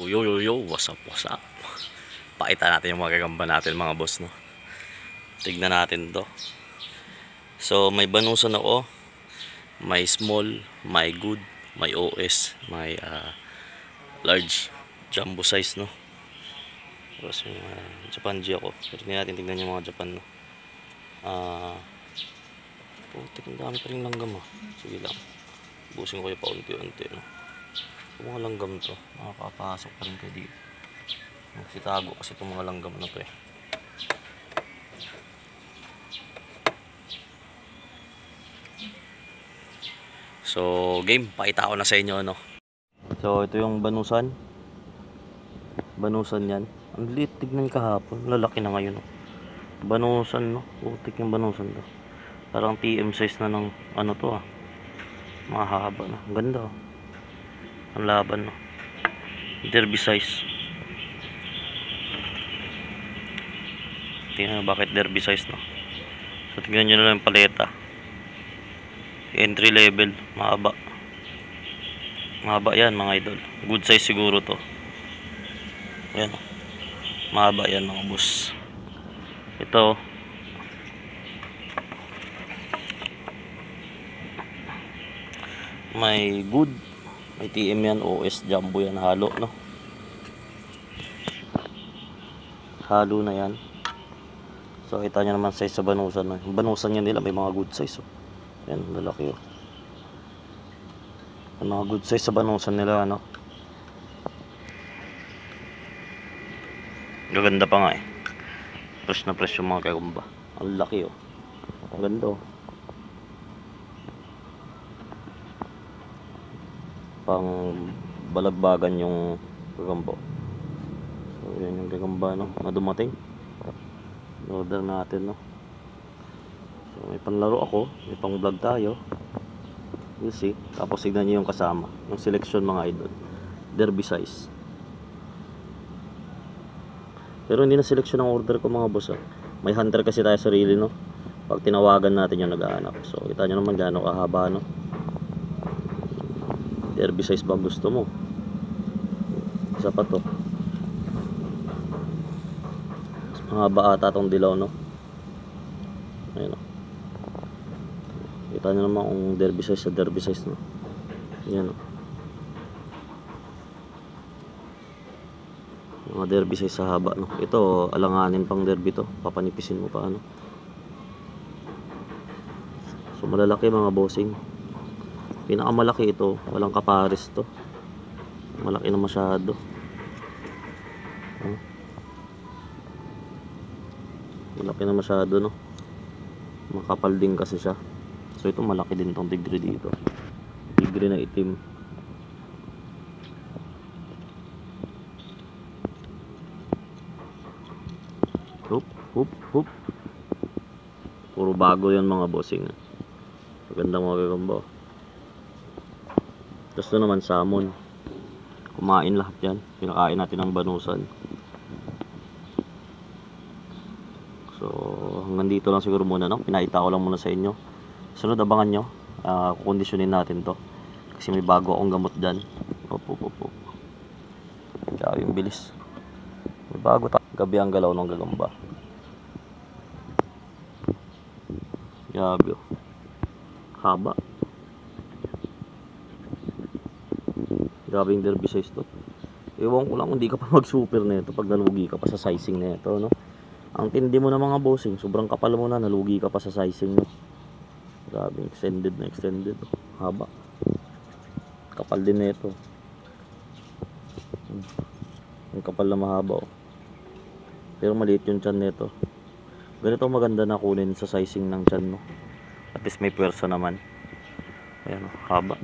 What's up, what's up? Pakita natin yung mga gagamba natin mga boss, no? Tignan natin to. So, may banusan ako. May small, may good, may OS, may large, jumbo size, no? Tapos may Japan G ako. Pero hindi natin tignan yung mga Japan, no? Putik, ang dami pa rin langgam, Sige lang. Busin ko yung paunti-unti, no? Yung mga langgam to, makakapasok pa rin kayo dito. Magsitago kasi itong mga langgam na to, So, game, pakita ko na sa inyo, no? So, ito yung banusan. Banusan yan. Ang liit, tignan kahapon. Lalaki na ngayon, no? Banusan, no? Putik yung banusan to. Parang TM size na ng ano to, mahaba na. Ang ganda, ang laban, no? Derby size. Tingnan bakit derby size, no? So, tignan nyo na lang yung paleta. Entry level, mahaba. Mahaba yan, mga idol. Good size siguro to. Ayan, mahaba yan, mga boss. Ito, may good, may TM yan, OS, jumbo yan, halo, no? Halo na yan. So, kita nyo naman size sa banusan, no? Yung banusan yan nila, may mga good size, Ayan, lalaki, May mga good size sa banusan nila, ano? Gaganda pa nga, Fresh na fresh yung mga kagamba. Ang laki, Ang ganda, Pang balagbagan yung gagamba. So, yan yung gagamba, no? Na dumating. Order natin, no? So, may panlaro ako. May pang vlog tayo. You see. Tapos tignan nyo yung kasama. Yung selection, mga idol. Derby size. Pero hindi na selection ang order ko, mga boss, May hunter kasi tayo sarili, no? Pag tinawagan natin yung nag-aanap. So, kita nyo naman gaano kahaba, no? Derby size ba gusto mo? Isa pa to. Mas mahaba ata tong dilaw, no? Ayan, kita nyo naman kung derby size sa derby size, no? Ayan, mga derby size sa haba, no? Ito, alanganin pang derby to. Papanipisin mo pa, ano? So, malalaki, mga bossing. Pinakamalaki ito, walang kapares to. Malaki na masyado. Malaki na masyado, no? Makapal din kasi siya. So ito malaki din tong tigre dito. Tigre na itim. Hup. Puro bago yan, mga bossing. Maganda mga gagamba. Tapos ito naman salmon. Kumain lahat yan. Pinakain natin ng banusan. So hanggang dito lang siguro muna, no? Pinakita ko lang muna sa inyo. Sunod abangan nyo. Kukondisyonin natin to. Kasi may bago akong gamot dyan. Kaya yung bilis. May bago tayo. Gabi ang galaw ng gagamba. Grabe, haba. Grabe yung derby size to. Ewan ko lang kung di ka pa mag super nito pag nalugi ka pa sa sizing nito, no? Ang tindi mo na, mga bossing, sobrang kapal mo na, nalugi ka pa sa sizing, no? Grabe, extended na extended, haba. Kapal din nito. Ang kapal na mahaba, Pero maliit yung tiyan nito. Ganito maganda na kunin sa sizing ng tiyan, no? At least may pwersa naman. Ayan, haba.